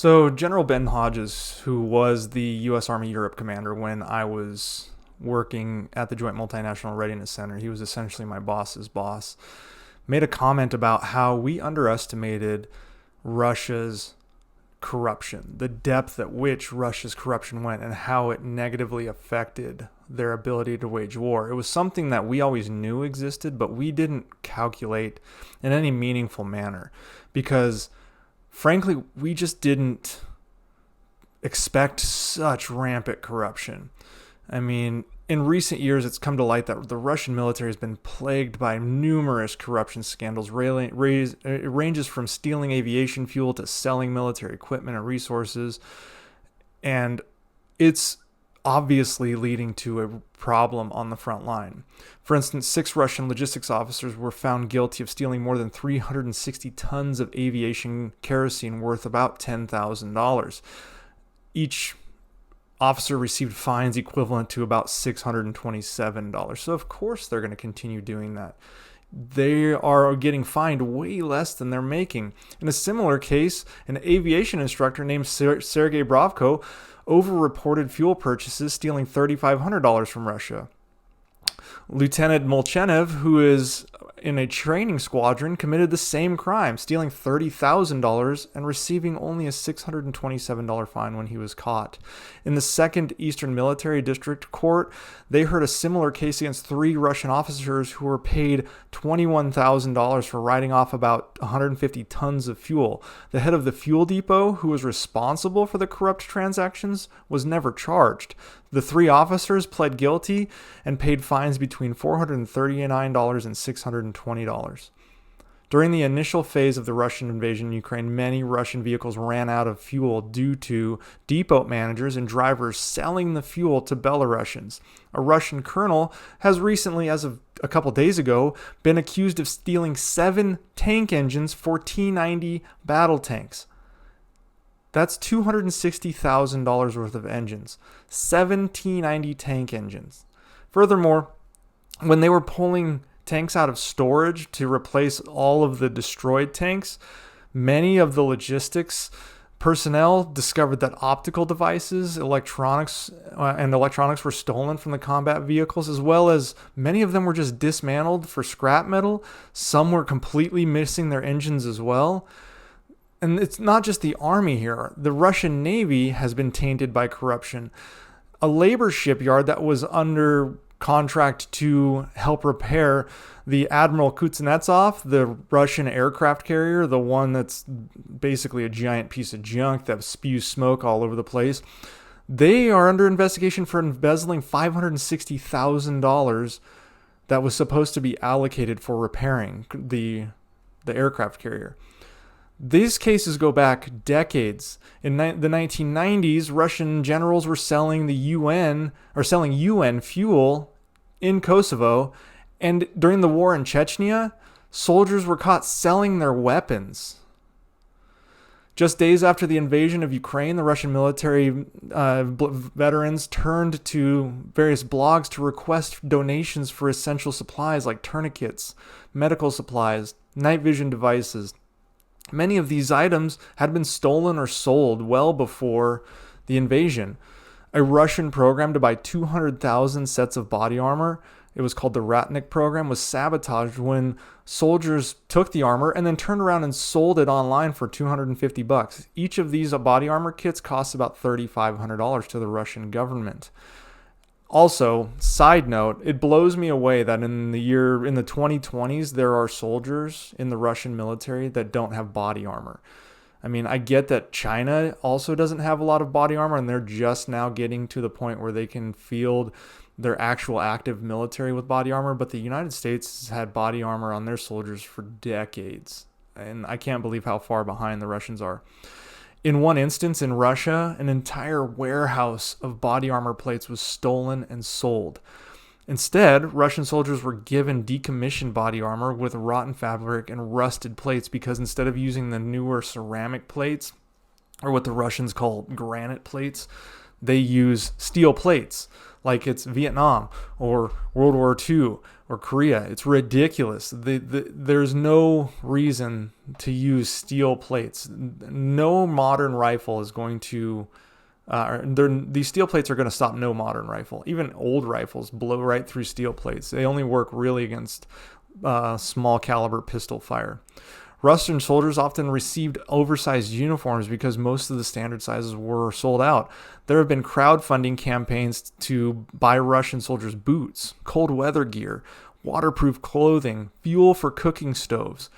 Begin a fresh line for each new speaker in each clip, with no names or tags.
So General Ben Hodges, who was the U.S. Army Europe commander when I was working at the Joint Multinational Readiness Center, he was essentially my boss's boss, made a comment about how we underestimated Russia's corruption, the depth at which Russia's corruption went, and how it negatively affected their ability to wage war. It was something that we always knew existed, but we didn't calculate in any meaningful manner because, frankly, we just didn't expect such rampant corruption. I mean, in recent years, it's come to light that the Russian military has been plagued by numerous corruption scandals. It ranges from stealing aviation fuel to selling military equipment and resources. And it's obviously leading to a problem on the front line. For instance, 6 Russian logistics officers were found guilty of stealing more than 360 tons of aviation kerosene worth about $10,000. Each officer received fines equivalent to about $627. So of course they're going to continue doing that. They are getting fined way less than they're making. In a similar case, an aviation instructor named Sergei Bravko overreported fuel purchases, stealing $3,500 from Russia. Lieutenant Molchenev, who is in a training squadron, committed the same crime, stealing $30,000 and receiving only a $627 fine when he was caught. In the 2nd Eastern Military District Court, they heard a similar case against 3 Russian officers who were paid $21,000 for riding off about 150 tons of fuel. The head of the fuel depot, who was responsible for the corrupt transactions, was never charged. The 3 officers pled guilty and paid fines between $439 and $620. During the initial phase of the Russian invasion in Ukraine, many Russian vehicles ran out of fuel due to depot managers and drivers selling the fuel to Belarusians. A Russian colonel has recently, as of a couple days ago, been accused of stealing 7 tank engines for T-90 battle tanks. That's $260,000 worth of engines. 7 T-90 tank engines. Furthermore, when they were pulling tanks out of storage to replace all of the destroyed tanks, many of the logistics personnel discovered that optical devices, electronics were stolen from the combat vehicles, as well as many of them were just dismantled for scrap metal. Some were completely missing their engines as well. And it's not just the army here. The Russian Navy has been tainted by corruption. A labor shipyard that was under contract to help repair the Admiral Kuznetsov, the Russian aircraft carrier, the one that's basically a giant piece of junk that spews smoke all over the place. They are under investigation for embezzling $560,000 that was supposed to be allocated for repairing the aircraft carrier. These cases go back decades. In the 1990s, Russian generals were selling UN fuel in Kosovo, and during the war in Chechnya, soldiers were caught selling their weapons. Just days after the invasion of Ukraine, the Russian military veterans turned to various blogs to request donations for essential supplies like tourniquets, medical supplies, night vision devices. Many of these items had been stolen or sold well before the invasion. A Russian program to buy 200,000 sets of body armor, it was called the Ratnik program, was sabotaged when soldiers took the armor and then turned around and sold it online for $250. Each of these body armor kits costs about $3,500 to the Russian government. Also, side note, it blows me away that in the 2020s, there are soldiers in the Russian military that don't have body armor. I mean, I get that China also doesn't have a lot of body armor, and they're just now getting to the point where they can field their actual active military with body armor, but the United States has had body armor on their soldiers for decades, and I can't believe how far behind the Russians are. In one instance in Russia, an entire warehouse of body armor plates was stolen and sold. Instead, Russian soldiers were given decommissioned body armor with rotten fabric and rusted plates because instead of using the newer ceramic plates, or what the Russians call granite plates, they use steel plates. like it's Vietnam or World War II or Korea. It's ridiculous. There's no reason to use steel plates. No modern rifle is going to these steel plates are going to stop no modern rifle. Even old rifles blow right through steel plates. They only work really against small caliber pistol fire. Russian soldiers often received oversized uniforms because most of the standard sizes were sold out. There have been crowdfunding campaigns to buy Russian soldiers boots, cold weather gear, waterproof clothing, fuel for cooking stoves.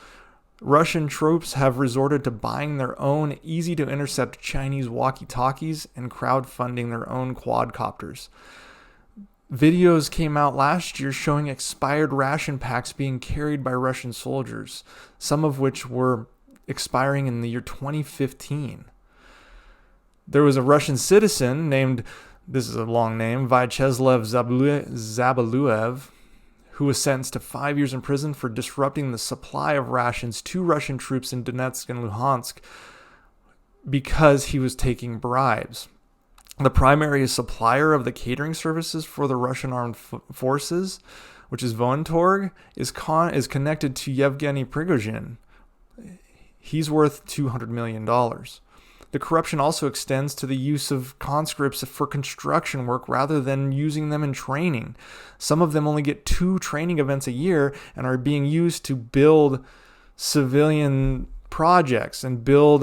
Russian troops have resorted to buying their own easy-to-intercept Chinese walkie-talkies and crowdfunding their own quadcopters. Videos came out last year showing expired ration packs being carried by Russian soldiers, some of which were expiring in the year 2015. There was a Russian citizen named, this is a long name, Vyacheslav Zabaluev, who was sentenced to 5 years in prison for disrupting the supply of rations to Russian troops in Donetsk and Luhansk because he was taking bribes. The primary supplier of the catering services for the Russian armed forces, which is Voentorg, is connected to Yevgeny Prigozhin. He's worth $200 million. The corruption also extends to the use of conscripts for construction work rather than using them in training. Some of them only get 2 training events a year and are being used to build civilian projects and build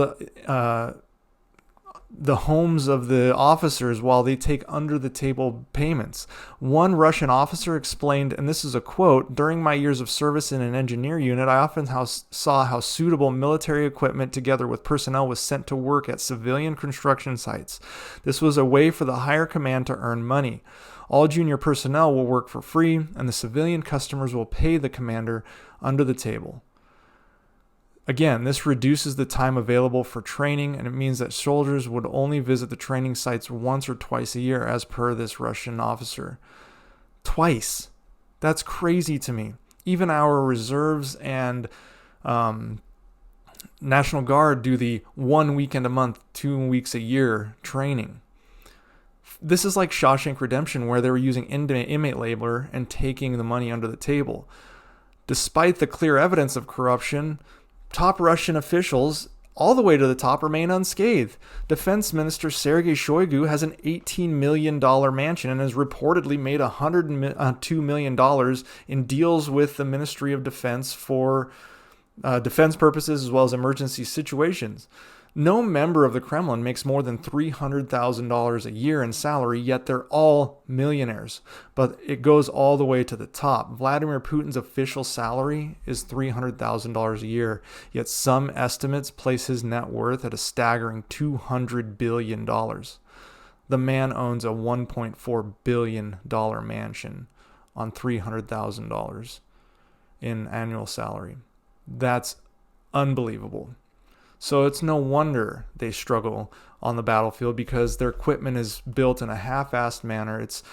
the homes of the officers while they take under-the-table payments. One Russian officer explained, and this is a quote, "During my years of service in an engineer unit, I often saw how suitable military equipment together with personnel was sent to work at civilian construction sites. This was a way for the higher command to earn money. All junior personnel will work for free, and the civilian customers will pay the commander under the table." Again, this reduces the time available for training, and it means that soldiers would only visit the training sites once or twice a year, as per this Russian officer. Twice. That's crazy to me. Even our reserves and National Guard do the 1 weekend a month, 2 weeks a year training. This is like Shawshank Redemption, where they were using inmate labor and taking the money under the table. Despite the clear evidence of corruption, top Russian officials, all the way to the top, remain unscathed. Defense Minister Sergei Shoigu has an $18 million mansion and has reportedly made $102 million in deals with the Ministry of Defense for defense purposes as well as emergency situations. No member of the Kremlin makes more than $300,000 a year in salary, yet they're all millionaires. But it goes all the way to the top. Vladimir Putin's official salary is $300,000 a year, yet some estimates place his net worth at a staggering $200 billion. The man owns a $1.4 billion mansion on $300,000 in annual salary. That's unbelievable. So it's no wonder they struggle on the battlefield, because their equipment is built in a half-assed manner. It's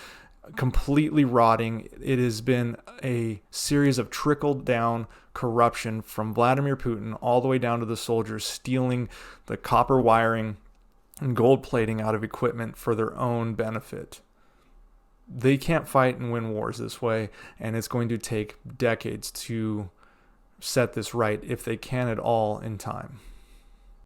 completely rotting. It has been a series of trickle-down corruption from Vladimir Putin all the way down to the soldiers stealing the copper wiring and gold plating out of equipment for their own benefit. They can't fight and win wars this way, and it's going to take decades to set this right, if they can at all, in time.